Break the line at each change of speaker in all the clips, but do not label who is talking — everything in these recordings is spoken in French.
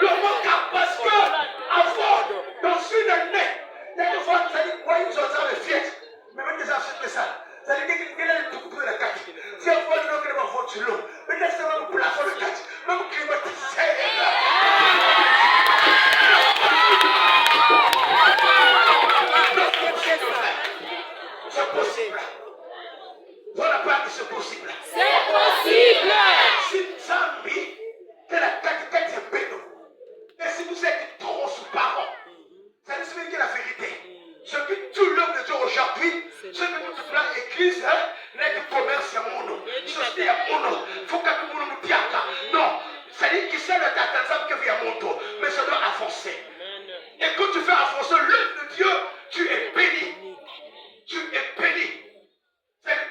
Le mot parce que avant, dans une année, il y a des fois, ça dit, moi, ils ont ça, les fêtes. Mais même des affaires de ça. Ça dit, qu'il a tout coupé la carte. Si on voit le nom que va voir sur l'eau, mais laissez moi le plafond de carte. Même climatisé. C'est possible. Voilà pas que c'est possible.
C'est possible.
Si Zambi, que la carte est belle. Et si vous êtes trop sous-parents, ça ne signifie que la vérité. Ce que tout l'homme de Dieu aujourd'hui, ce que notre plan église n'est que commerce à mon nom. Société à mon nom. Il faut que tout le monde nous dise non. Ça dit que c'est le tata que vient à mon dos. Mais ça doit avancer. Et quand tu fais avancer l'œuvre de Dieu, tu es béni. Tu es béni.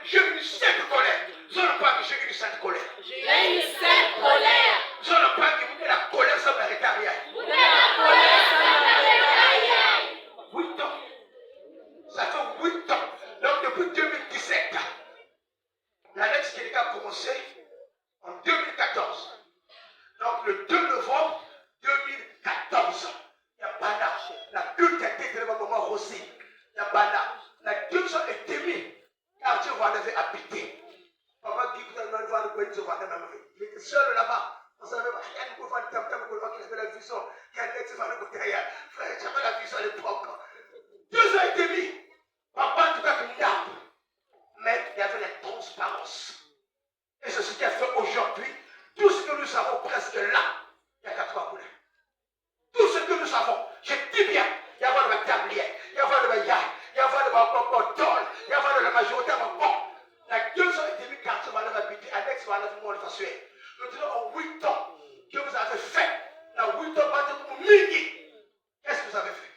J'ai une sainte colère. Je ne pas que j'ai une sainte colère.
J'ai une sainte colère.
Je ne pas que la colère ça m'arrête à rien.
La colère, ça m'arrête à rien.
8 ans. Ça fait 8 ans. Donc depuis 2017, l'année qui a commencé en 2014. Donc le 2 novembre 2014, il y a Bana. La culte a été tellement moment aussi. Il y a Bana. La culte a été mise. Car Dieu va l'avait habité. Papa dit que tu vas le voir, tu vas il était seul là-bas. On ne savait pas. Il y a une fois qu'il avait la vision. Il y a un ex-fan de côté. Frère, j'avais la vision à l'époque. Dieu a été mis. Papa, en tout cas, une arme. Mais il y avait la transparence. Et c'est ce qui a fait aujourd'hui. Tout ce que nous savons presque là, il y a 4 couleurs. Tout ce que nous savons, je dis bien, il y a le tablier, il y a le yard, il y a le tol, il y a la majorité de bon. La Dieu a été mis quartier va l'habiter, Alex va l'habiter, le faire. Nous disons en 8 ans que vous avez fait. Dans 8 ans, pour midi. Qu'est-ce que vous avez fait?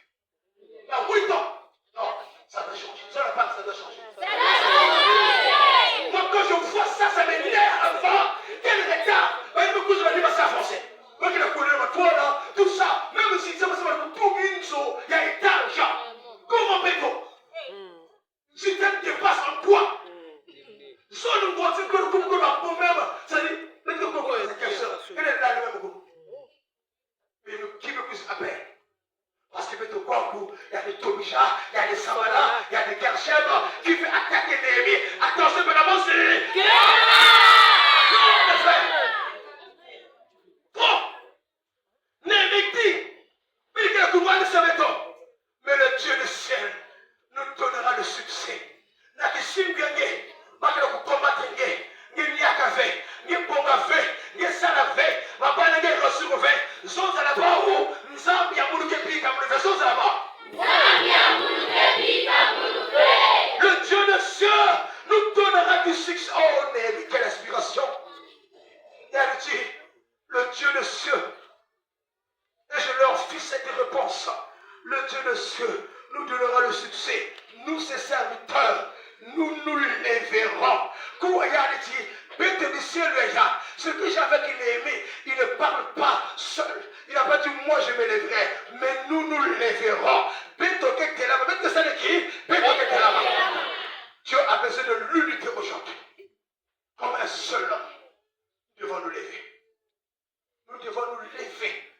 Dans 8 ans. Non, ça doit changer. Ça ne pas, ça doit changer. Moi, quand je vois ça, ça m'énerve avant. Quel retard. Mais beaucoup de gens s'avancer. Moi, qui la couleur, toi là, tout ça. Même si ça va se faire pour une chose, il y a étage. Comment peut-on? Si ça te dépasse en quoi? Soit nous voici que nous pouvons pour même. Ça dit, mais que vous voyez, c'est quelque chose. Elle est là, le même goût. Mais qui me pousse à peine? Parce que il y a des Tobija, il y a des Samara, il y a des Gersheb qui veulent attaquer Néhémie. Attention, mais d'abord, c'est. Trop. Néhémie dit, mais il y a le pouvoir de ce méthode. Mais le Dieu du ciel nous donnera le succès. N'a que si nous gagnons, pas que nous combattons, nous n'y a qu'à faire, nous pouvons faire, nous savons faire, nous ne pouvons pas recevoir. Zons à la barre où nous avons bien voulu que pique à mon zons à la barre. Le Dieu des cieux nous donnera du succès. Oh, Néhémie, quelle inspiration. Et elle dit, le Dieu des cieux, et je leur fis cette réponse. Le Dieu des cieux nous donnera le succès. Nous, ses serviteurs, nous nous lèverons. Ce que j'avais qu'il aimé, il ne parle pas seul. Il n'a pas dit moi je me lèverai, mais nous nous lèverons. Dieu a besoin de l'unité aujourd'hui. Comme un seul homme, nous devons nous lever. Nous devons nous lever.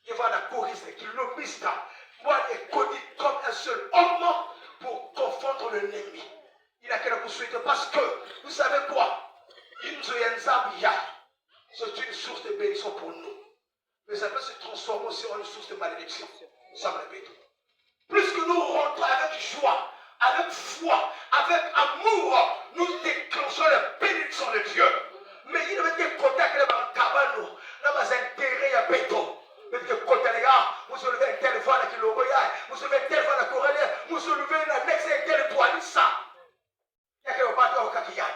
Il va la corriger, qu'il nous mise là. Moi, il est connu comme un seul homme pour confondre l'ennemi. Il a qu'à nous souhaiter parce que, vous savez quoi? C'est une source de bénédiction pour nous. Mais ça peut se transformer aussi en une source de malédiction. Ça me répète. Plus que nous rentrons avec joie, avec foi, avec amour, nous déclenchons la bénédiction de Dieu. Mais il y a des contacts dans le cabane, dans les intérêts à béton. Mais que côté les gars, vous soulevez un téléphone avec le royal, vous soulevez un téléphone avec le coréen, vous soulevez un annexe avec le téléphone, ça. Il y a que le patron au kakiyad.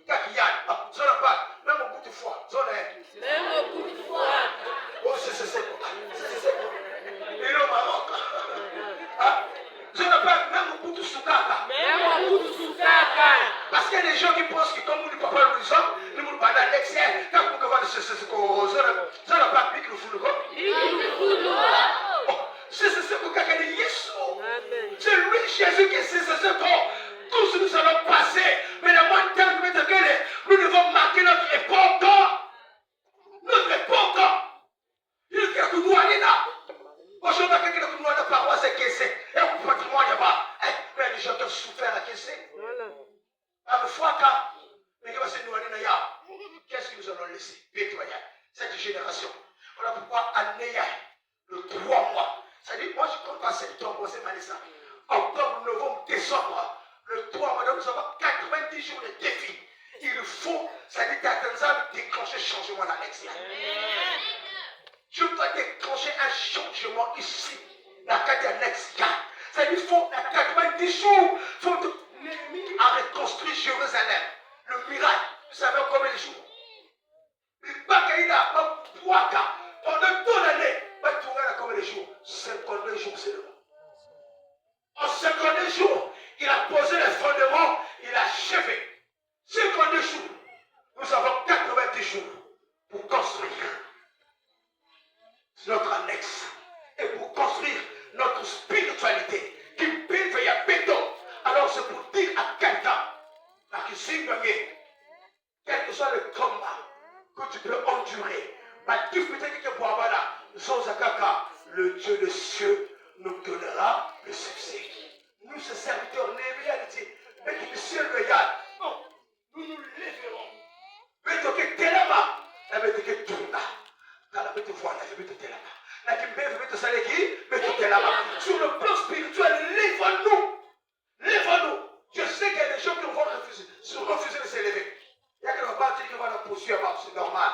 Kakiyad, ça n'a pas, même au bout de foi, ça n'a.
Même au bout de foi.
Oh, c'est. Et le Maroc. Je ne parle même au bout de Soukaka.
Même au bout de Soukaka.
Parce qu'il y a des gens qui pensent que comme nous ne parlons pas de l'homme, nous ne parlons pas d'excès. Quand vous pouvez voir ce qu'on ça n'a pas piqué le fou. C'est ce que quelqu'un dit Yeshua. C'est lui Jésus qui c'est ce qu'on. Tous nous allons passer. Mais le moins de temps nous devons marquer notre époque. caissé.
Voilà.
Qu'est-ce qu'ils nous ont laissé? Cette génération. Voilà pourquoi Anéa, le 3 mois. C'est-à-dire, moi je compte pas septembre, c'est Malissa. Octobre, novembre, décembre. Le 3 mois, nous avons 90 jours de défi. Il faut, c'est-à-dire qu'Atanza déclencher un changement dans l'Alexia. Je dois déclencher un changement ici, dans la carte d'Alexia. C'est-à-dire qu'il faut, dans 90 jours, il faut à reconstruire Jérusalem. Le miracle, vous savez combien de jours? Pendant toute l'année, combien de jours? 52 jours seulement. En 52 jours, il a posé les fondements, il a achevé. 52 jours, nous avons 90 jours pour construire notre annexe et pour construire notre spiritualité qui peut faire béton. Alors c'est pour dire à quelqu'un, quel que soit le combat que tu peux endurer, le Dieu des cieux nous donnera le succès. Nous, ces serviteurs, mais qui ciel regarde, non, nous nous lèverons. Mais tu es tellement, mais tu es tout là. Mais tu vois, mais tu es tellement. Sur le plan spirituel, lève-nous. Lève-nous. Je sais qu'il y a des gens qui vont refuser de s'élever. Il y a qui vont pas dire qu'ils vont la poursuivre, c'est normal.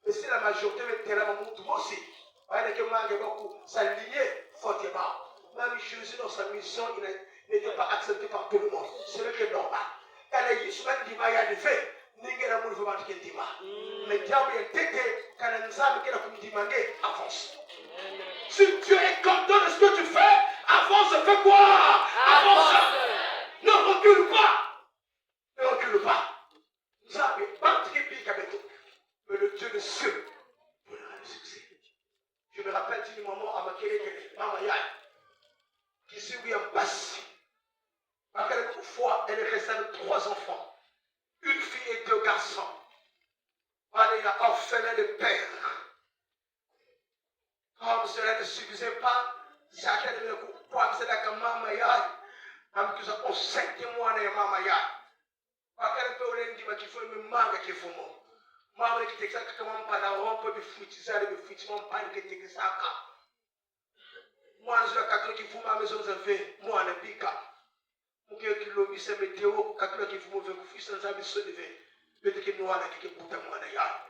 Mais si la majorité est tellement moi aussi, s'aligner fortement. Même Jésus, dans sa mission, il n'était pas accepté par tout le monde. C'est ce qui est normal. Elle a dit, souvent, il y a des faits. Mais diable est têté, quand nous avons demandé, avance. Si Dieu est content de ce que tu fais, avance, fais quoi? Avance. Ne recule pas. Ne recule pas. Mais le Dieu des cieux donnera le succès. Je me rappelle du moment à Maman Yai, qui s'est eu en basse. À quelques fois, elle est restée avec 3 enfants, une fille et 2 garçons. Elle est orphelin de père. Comme cela ne suffisait pas, chacun de mes coups, c'est là que Maman Yai, au 5e mois de Maman Yai. À quelques fois, il faut me manquer qu'il faut moi. Maman qui t'explique comment pas la rampe de foutiser le foutima pas que t'es ça. Moi je suis catholique qui fout ma maison ça fait moi ne pica. Mon cœur qui l'obéit c'est météo catholique qui fout mauvais fils sans ami se lever. Peut-être que nous on a qui bouta moi na ya.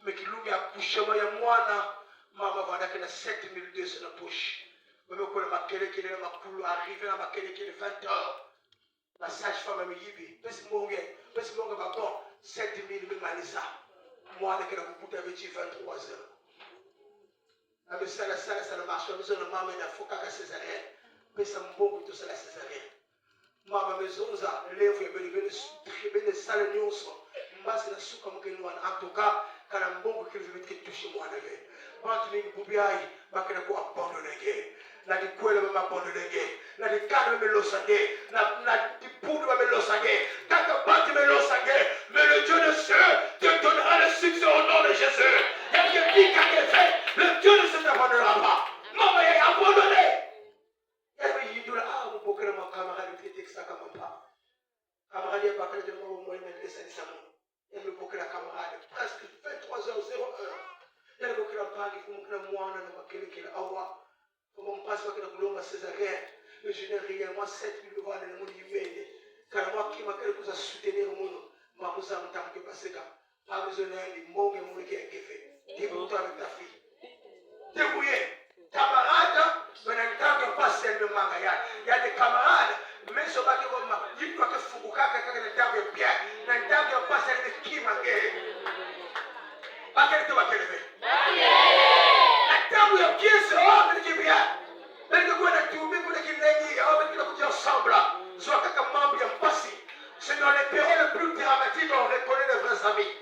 Mais qui l'obéit à coucher moi ya moi na maman va d'aller 7200 dans poche. Même quand ma kele qui est ma coulou arrivé à ma kele qui est 20h. La sage-femme me yibi. Parce que mon gars bon 7000 même Malissa. Moi, je vais vous avec 23 heures. Mais ça ne marche pas. Je ne m'amène à Foka césarienne. Mais ça me bombe tout ça la césarienne. Maman, maison, lève et salles nous sont. Mbasi na suka mkenwa en tout cas kana mbongo qui veut que toucher moi levé. Bantu ni bubiai bakena ko abandonner. Na di kwela mama abandonner. Na di cadre me losange. Na di poudre me losange. Taka bantu me losange. Mais le Dieu de cieux te donnera le succès au nom de Jésus. Il y a qui dit qu'à fait, le Dieu ne se t'abandonnera pas. Maman est abandonné. Elle me dit ah mon beau mon camarade qui était ça comme pas. Camarade il a pas de moi au moins il laisse ça. Elle me boucle la camarade presque 23h01. Elle me boucle la part il faut que moi on a quelqu'un qui awa. Comment on passe avec la gloire césarienne. Mais je n'ai rien moi 7000 dollars dans mon email. Car moi qui m'a quelque chose à soutenir au monde. Ma moussa me t'a que passer là. Pas besoin d'aller mon et mon qui est fait. Débrouille-toi avec ta fille. Débrouillez. Camarade, mais dans le temps que passe elle me manque. Il y a des camarades. Mais ce bateau comme il doit que Fukuka quelqu'un de table de pierre. Dans le temps que passe elle de qui manque. Pas qu'elle te va te lever. La table de pierre sera de qui bien. Mais que quoi de tout, mais que qui n'est pas, mais que nous ensemble. Soit quelqu'un membre bien passé. C'est dans les périodes les plus dramatiques qu'on reconnaît les vrais amis.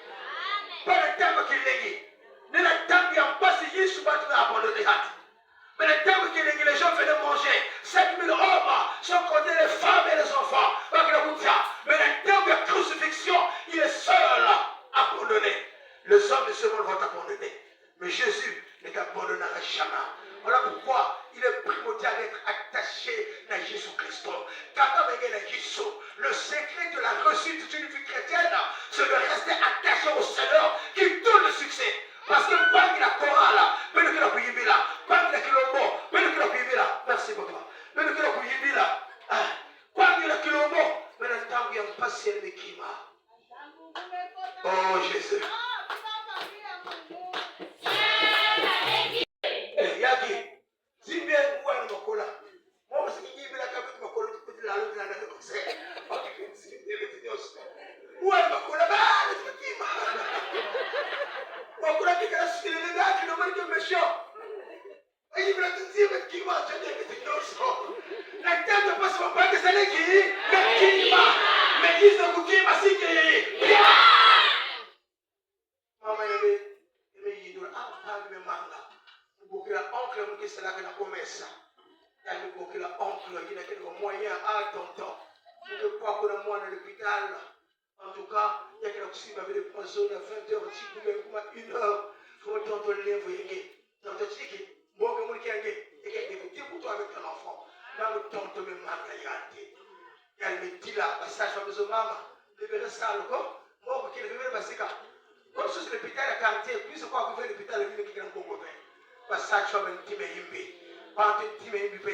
Pas le terme qui l'est. Mais le terme qui en passe, il est souvent abandonné. Mais le terme qui l'est, les gens venaient manger. 7000 hommes, sans compter les femmes et les enfants. Mais le terme de crucifixion, il est seul abandonné. Les hommes de ce monde vont abandonner. Mais Jésus ne t'abandonnera jamais. Voilà pourquoi il est primordial d'être attaché à Jésus-Christ. Le secret de la réussite d'une vie chrétienne, c'est de rester attaché au Seigneur qui donne le succès. Parce que pas que la chorale, mais le que la kuyibila, pas que la kilombo, mais le que la kuyibila, merci beaucoup. Mais le que la kuyibila, pas que la kilombo, mais le temps où il y a un patient de Kima. Oh Jésus. Yaki, si bien vous avez un cola, moi je suis venu à la cabine de ma cola, tu peux la lune de la conseil. Où est ma cola? Wakula kika sikile le gars qui ne m'a que méchant. Et il m'a dit mais qui va te dire que tu es la tête ne passe pas que c'est les qui mais qui va mais ils sont qui va si qui maman il me dit ah pas me manga beaucoup la oncle me dit c'est là que la commerce il me beaucoup la oncle il a quelques moyens à tonton je ne crois que le mois à l'hôpital. En tout cas, il y a quelqu'un qui m'avait déposé à 20h, 1h, comme tantôt le lèvre, tantôt tiki, bon, comme il y a des pour avec un enfant. Là, le tantôt me marque la elle me dit là, ça, je me dis, maman, libérez ça, le corps, moi, qui est le bébé, comme si l'hôpital a quartier, puis c'est quoi que fait l'hôpital, le bébé qui est en Congo. Ça, je me dis, mais il me quand tu me dis, mais il me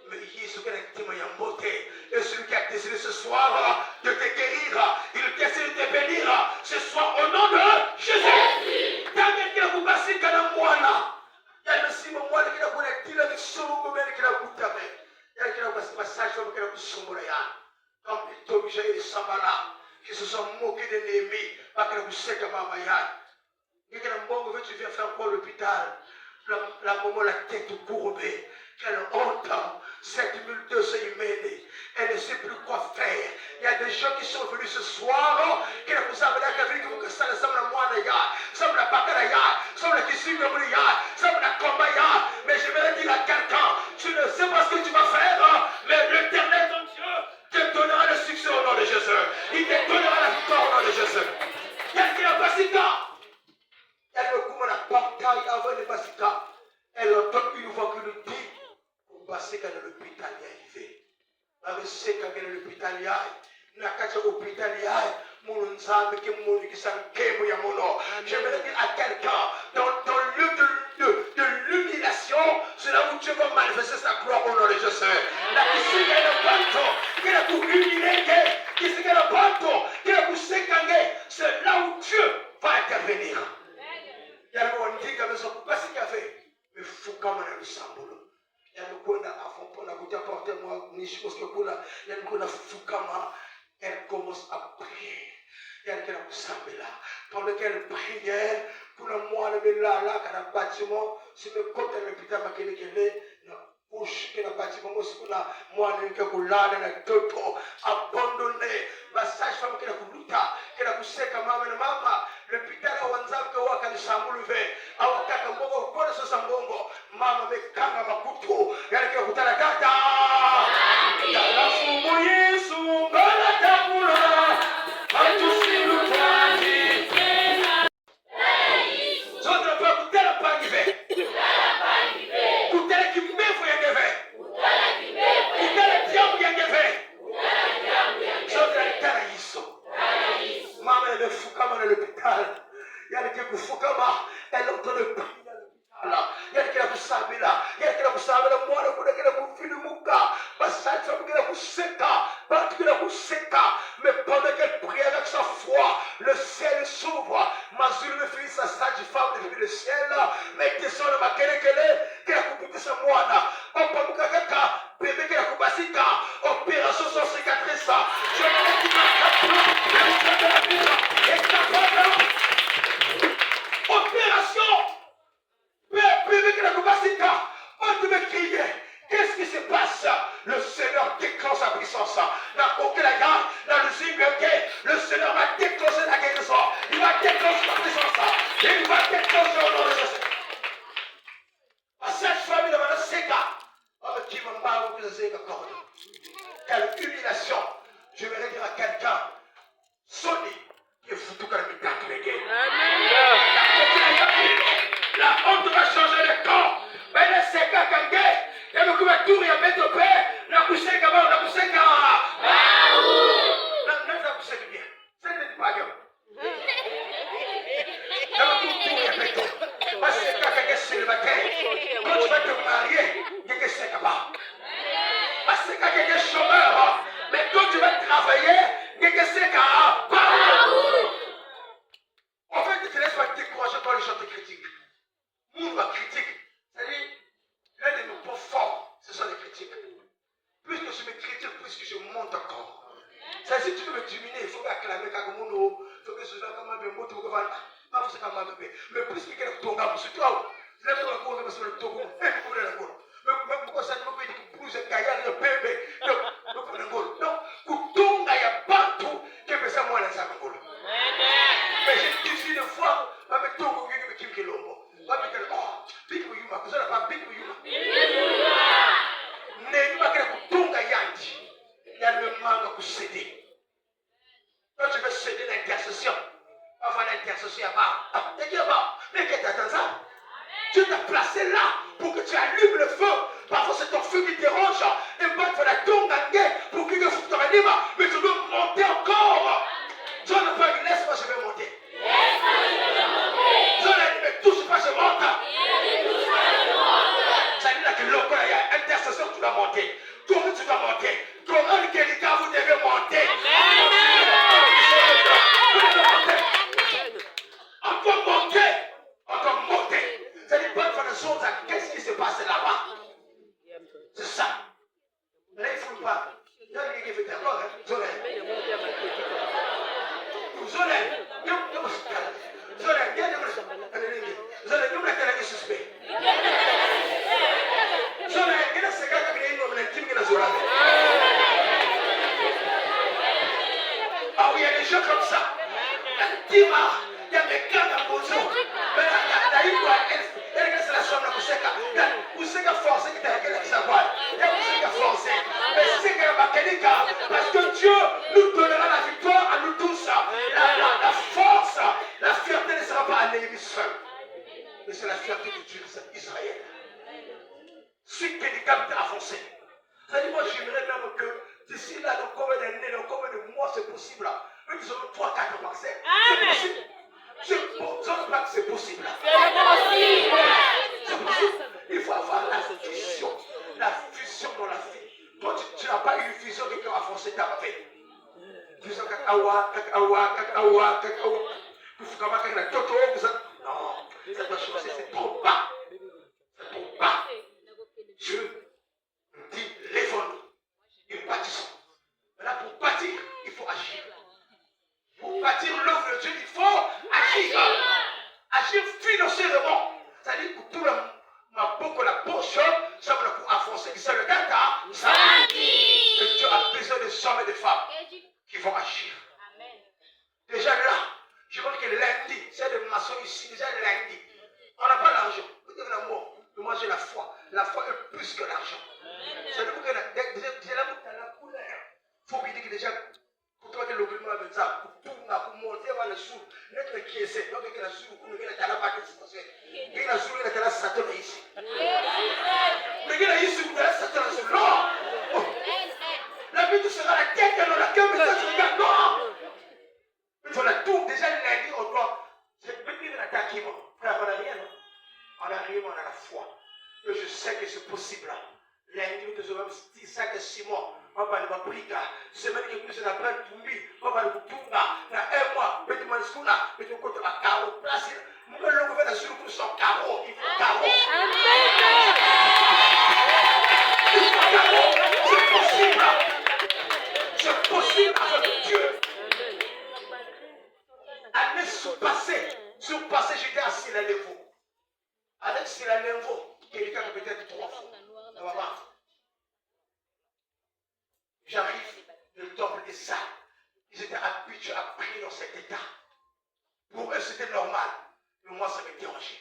mais il est en beauté. Et celui qui a décidé ce soir de te guérir, il décide de te bénir ce soir au nom de Jésus. Tant que vous passez dans moi là, il y a le simon moi qui a connecté avec son nom qui a goûté. Il y a un passage qui a sombré. Comme il tombe, j'ai les sambala qui se sont moqués de l'ennemi, parce que vous savez que maman y a. Il y a un bon tu viens faire quoi l'hôpital? La maman la tête courbée. Quelle honte, cette multitude humaine, elle ne sait plus quoi faire. Il y a des gens qui sont venus ce soir, qui ne vous avez pas vu que ça ne semble moi les gars, semble la bataille, semble qui suit le brouillard, semble la combat, mais je vais dire à quelqu'un, tu ne sais pas ce que tu vas faire, mais l'Éternel ton Dieu te donnera le succès au nom de Jésus. Il te donnera la victoire au nom de Jésus. Qu'est-ce qu'il y a passé là? Elle me couvre la bataille avant les basika. Elle entend une voix qui nous dit. Parce que l'hôpital est arrivé. Parce que l'hôpital est arrivé. Nakacha hôpital est arrivé. Mon ensemble qui m'a qui s'en kémo ya mono. J'aimerais dire à quelqu'un dans le lieu de l'humiliation, c'est là où Dieu va manifester sa gloire au nom de Jésus. Là qui s'est gagné le banto, qui a pour humilier, qui s'est gagné le banto, qui a pour s'éganger, c'est là où Dieu va intervenir. Il y a un dit que nous sommes pas si café, mais faut quand même le sambolo. Yanakwenda afopona kutaporter moi nishimoske kula yanakuna fukama. Elle commence à prier. Elle kusambela pendant qu'elle priait pour le mois de là quand le bâtiment sur le côté de l'hôpital makele na push que le bâtiment moskula moi ne kulala na toto abandonné ba sage femme que la kuluta que la kuseka mama l'hôpital wanzamke wakalishambulive awataka mbongo kwa sasa mbongo mama mekanga makutu yale kutana dada alafu Yesu ngala tabula hatusiru twani zote pa kutela pangive kutela kimbefu yangeve kutela tiamu yangeve zote tala Yesu mama amefukama na l'hôpital yale kufukama elle entend le prix yale kila kusabila yale kila kusabila mwana kuna kila kufili muka basati fa kila kuseka batu kila kuseka mais pendant qu'elle prie avec sa foi le ciel s'ouvre Mazulu me fait sa sage femme depuis le ciel mais descend ma kelekele kila kupita sa mwana opa mukakaka bébé kila kubasika opération sans cicatrice je me dis opération bébé kila kubasika on devait crier. Qu'est-ce qui se passe? Le Seigneur déclenche sa puissance. Le Seigneur va déclencher la guérison. Il va déclencher la puissance. Il va déclencher au nom de Jésus. Cette famille de Madame Seka, qui m'a mal quelle humiliation. Je vais dire à quelqu'un, Sony, qui est foutu comme une tête reggae. La honte va changer de camp. Mais le Seka Kangé, et le couverture, il y a mettre au père, la coucher comme on En fait, ne te laisse pas décourager par les gens de critiques. Nous, la critique, c'est-à-dire, l'un de nos points forts, ce sont les critiques. Plus que je me critique, plus que je monte encore. C'est si tu veux me diminuer, il faut acclamer Kakamono, il faut que ce soit comme un bémot, il faut que pas vous comme un bébé. Mais plus que quelqu'un tombe, c'est toi. Je l'ai fait le cours, mais le togo, et pour le cours. Mais pourquoi ça ne peut pas dire que plus de gaillard, le bébé, donc, pour le cours. Donc, Koutonga, il y a pas tout qui peut ça, moi, dans sa cour. Mais j'ai décidé de voir, pas me togo, qui me kilombo. Pas me dire, oh, big Yuma, vous n'avez pas big Yuma. Mais pas que Koutonga Yanti, il y a le manque pour céder. Quand tu veux céder l'intercession, avant l'intercession, t'es dit, mais qu'est-ce que t'attends ça? Dieu t'a placé là pour que tu allumes le feu. Parfois c'est ton feu qui dérange. Et pas de faire la tombe en guerre pour que tu te ranimes. Mais tu veux monter encore. Dieu n'a pas dit, laisse-moi, je vais monter. Dieu n'a dit, mais touche pas, je monte. Ça veut dire que l'eau, il y a intercession, tu dois monter. Comment tu vas monter? Comment quelqu'un vous devez monter? Encore monter. Encore monter. Ça n'est pas de faire des choses. Qu'est-ce qui se passe là-bas? C'est ça. Là, il ne faut pas. Il y a quelqu'un qui fait d'accord. Ah oui, il y a des gens comme ça. Il y a des cas dans le bonjour. Mais c'est la chambre de Kuseka forcé qui t'a regardé savoir. Il y a Kuseka forcé. Mais c'est que parce que Dieu nous donnera la victoire à nous tous. La force, la fierté ne sera pas à Néhémie seul. Mais c'est la fierté de Dieu, c'est Israël. Suite que les capitales avancées. C'est-à-dire, moi, j'aimerais même que d'ici là, dans combien d'années, dans combien de mois, c'est possible. Même si on 3-4 parcelles. C'est possible. Je ne sais pas que c'est possible. C'est possible. Il faut avoir la fusion. La fusion dans la vie. Toi, tu n'as pas eu une fusion que quelqu'un a forcé ta vie. Fusion kakawa. Non, ça doit changer, c'est trop bas. C'est trop bas. Dieu nous dit, lèvons-nous et bâtissons. Maintenant, pour bâtir, il faut agir. Pour bâtir l'œuvre de Dieu, il faut agir. Agir financièrement. C'est-à-dire que tout le monde, beaucoup la poche, ça va pour avancer. C'est le data. Et Dieu a besoin de hommes et de femmes qui vont agir. Déjà là, je vois que lundi, c'est des maçons ici, déjà lundi. On n'a pas l'argent. Vous devez l'amour. Mais moi j'ai la foi. La foi est plus que l'argent. C'est-à-dire que déjà là, tu as la couleur. Il faut qu'il dise que déjà, pour toi que le gouvernement a ça, pour tout, pour monter vers le sous, n'être qui essaie. Donc, il y a la sous, il y a la paquet, il y a la sous, il y a la satan ici. Mais il y a ici, il y a la satan ici. Non! La vie sera la tête, dans la cœur, mais ça se regarde. Non! Il faut la tour. Déjà, lundi, on doit. C'est même une attaque. Frère, on n'a rien. On n'a rien, on a la foi. Et je sais que c'est possible. Lundi, nous devons 5-6 mois. On va nous prier. Semaine qui nous a pris pour lui. On va nous tourner. Dans un mois, mais tu m'as dit, mais tu comptes à carreau. Place. Nous allons faire la sur pour son carreau. Il faut carreau. Il faut carreau. C'est possible. C'est possible avec Dieu. Année surpassée, j'étais à Silalévo. Avec Silalévo, quelqu'un a peut-être 3 fois. Ça va pas. J'arrive, le temple des salles. Ils étaient habitués à prier dans cet état. Pour eux, c'était normal. Mais moi, ça me dérangeait.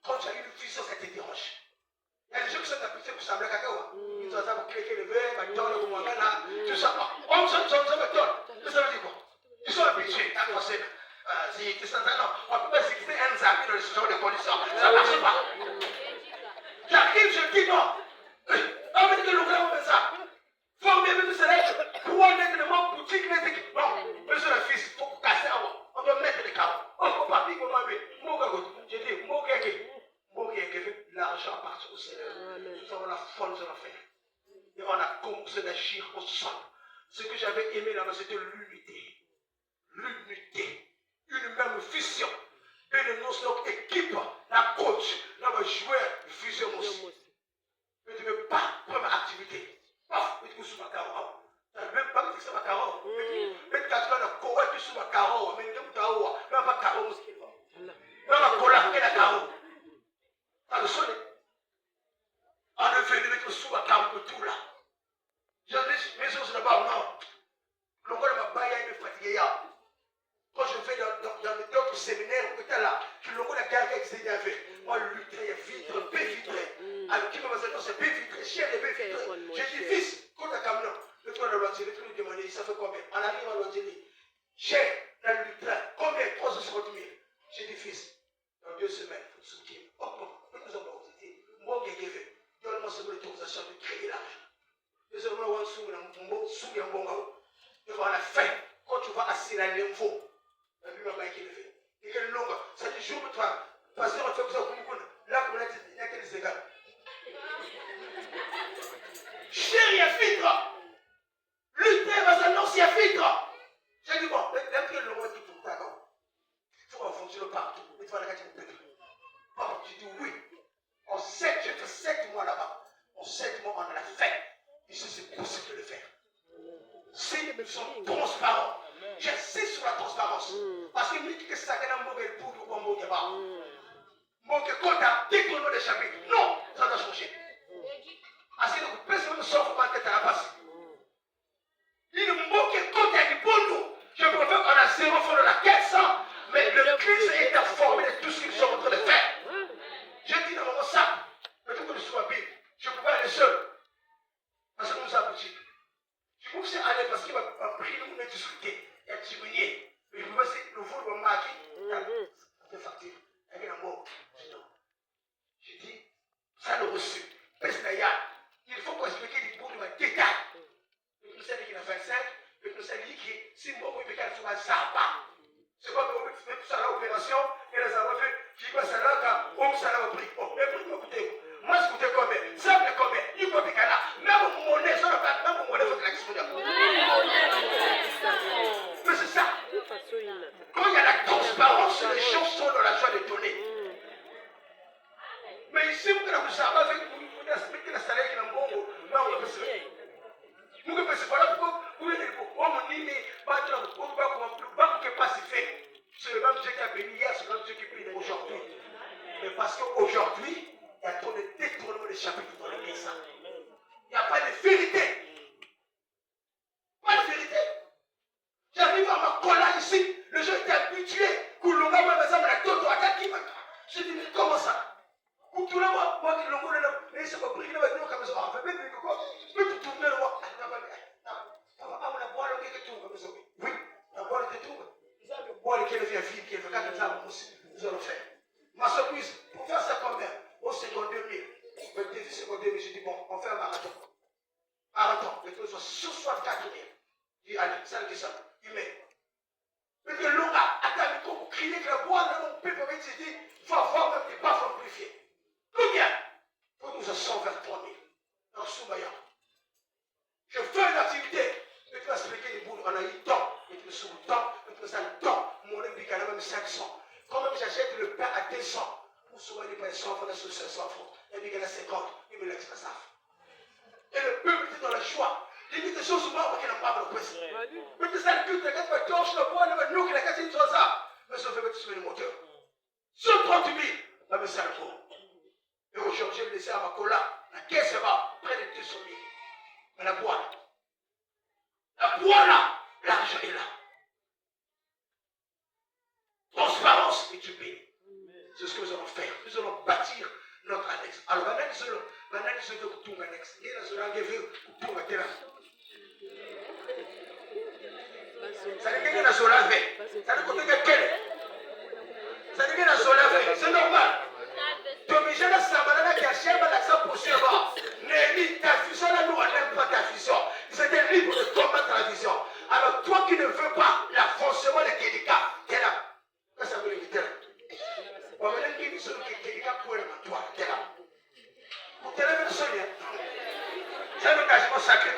Quand tu as eu une fusion, ça te dérange. Il y a des gens qui sont habitués pour sembler cacao. Ils sont pour cliquer le verre, tout ça. On ça me donne. Ça veut dire quoi? Ils sont habitués à penser. Si tu sens ça, non, on peut pas fixer un zappi dans ce genre de conditions. Ça ne marche pas. J'arrive, je dis non. On me dit que le gouvernement fait ça. Former même cela. Pour être le monde boutique, non, monsieur le fils, il faut casser avant. On doit mettre des carreaux. On ne peut pas dire comment je dis, l'argent appartient au Seigneur. Nous avons la foi, nous allons faire. Et on a commencé d'agir au sol. Ce que j'avais aimé là-bas, c'était l'unité. L'unité. Une même vision. Une notre équipe, la coach, la joueur, vision aussi. Mais tu ne veux pas, première activité. Paf, mais tu sous ma carreau. Tu n'as même pas dit que c'est ma carreau. Mais tu as dit que tu sous ma carreau. Mais tu n'as pas carreau. Même ma cola, quelle est la carreau? Tu as le sonné. On est venu mettre sous ma carreau tout là. J'ai dit, mais c'est d'abord, non. Le gars de ma baille, il est fatigué. Quand je vais dans d'autres séminaires, là, je le vois la gare qui s'est fait. Moi, le lutter, il est vitré, peu vitré. Avec qui me va dire, c'est peu vitré, cher et peu vitré. J'ai dit, fils, quand tu as camion, le tour de l'Angélie, tu lui demandes, ça fait combien? On arrive à l'Angélie. Cher, dans le lutter, combien? 350 000. J'ai dit, fils, dans 2 semaines, il faut te soutenir. Oh, nous avons dit, moi, j'ai fait. Donne-moi ce l'autorisation de créer l'argent. Désormais, on va soutenir un bon gars. Tu vas à la fin, quand tu vas assis à l'info. La Bible m'a écrit le fait. Et que longue, ça dit jour, toi, pasteur, on fait ça comme là, on a dit, il y a quel égards. Chérie, à filtre. Luther va s'annoncer à filtre. J'ai dit, bon, même que le roi dit tout, d'accord. Il faut fonctionner partout. Mais tu vas la gâcher mon peuple. Bon, j'ai dit oui. En 7, j'ai fait 7 mois là-bas. En 7 mois, on a fait. Ici, c'est possible de le faire. Si nous sommes transparents. J'insiste sur la transparence. Parce que nous disons que ça n'a pas de pour nous, mon débat. Mon débat, détournement des chapitres. Non, ça doit changer. Parce que nous personne ne s'offre pas que tu as passé. Il nous manque de côté pour nous. Je préfère qu'on a 0 fois de la caisse, mais le Christ est informé de tout ce qu'ils sont en train de faire. Je dis dans mon sac, le truc que je sois Bible, je ne peux pas aller seul. Parce que nous avons dit. Je trouve que c'est aller parce qu'il va prier, nous discuter. Il y a diminué. Mais je me dis, le vol va marquer. Il y a des factures. Il y a un mot. J'ai dit, ça le reçu. Il faut qu'on explique des bouts de détail. Le conseil qui a 25, le conseil qui est si bon, il peut faire sur un sabbat. C'est pas que vous faites tout ça à l'opération, et les avoir fait, qui va ça là, quand on s'en a pris. Bon, mais pour écouter, moi je coûtais combien? Ça me combien? Il faut que là, même mon monnaie, ça ne va pas, même mon monnaie, il faut que la question. Mais c'est ça. Quand il y a la transparence, les gens sont dans la joie de donner. Mais ici, vous ne savez pas, vous expliquez le salaire qui est un bon mot. Non, on peut se faire. Vous ne pouvez pas pourquoi vous êtes on dit, mais pas que pas si fait. C'est le même Dieu qui a béni hier, c'est le même Dieu qui bénit aujourd'hui. Mais parce qu'aujourd'hui, il y a trop de détournement des chapitres dans l'église. Il n'y a pas de vérité. Pas de vérité. J'arrive à ma cola ici, le jeu était habitué. Koulonga, moi, par exemple, la toto, je dis, mais comment ça? Tout là, moi, qui l'ongo, mais c'est pas pris, là, nous, comme ça, on fait même quoi? Je peux tout tourner, là, on a boire le tout, comme ça. Oui, on a boire le tout. Ils ont boire le fille, qui est le cas de ça, nous allons faire. Ma surprise, pour faire ça combien? Au second 2000. Le début second 2000, j'ai dit, bon, on fait un marathon. Marathon, les trucs sont 64 000. Il dit, allez, ça le dit ça. Il met. Mais que l'on a attendu pour crier que la boire, là, mon peuple, il dit, il faut avoir même des baffes amplifiés. Combien? Pour nous, 123 000. Dans Soumaya. Je fais une activité. Et tu vas expliquer les boules. On a eu temps. Et tu me sous le temps. Et tu me sens le temps. Mon implique à même 500. Quand même j'achète le pain à 200. Pour souvent, il paye 100 francs, sur 500 francs. Et puis il y en a 50. Il me laisse la saf. Et le peuple était dans la joie. Il dit des choses souvent parce qu'il n'a pas le presse. Mais tu sais, le culte, quand tu vas torcher le bois, nous qui la cassé une chose ça. Mais ça fait que tu sois le moteur. Sur 30 000. Là, mais c'est le coup. Et aujourd'hui, je laissé à ma cola. La caisse va près de 200 000. Mais la boîte là, l'argent est là. Transparence et tu payes. C'est ce que nous allons faire. Nous allons bâtir notre annexe. Alors, l'annexe, c'est tout annexe. Il y a un annexe tout terrain. Ça veut dire qu'il y a un solar vert. Ça veut dire qu'il y a quel? Ça veut dire qu'il y a un solar vert. C'est normal. Donc, j'ai la sabanana qui a cherché l'accent pour ce bas. Néli, ta fusion, là, nous, on n'aime pas ta fusion. C'était libre de combattre la vision. Alors, toi qui ne veux pas l'avancement des Kédika, t'es là. Ça veut dire que t'es là. On va dire qu'il y a des Kédika pour le toi, t'es là. Pour te lever le sol, c'est un engagement sacré.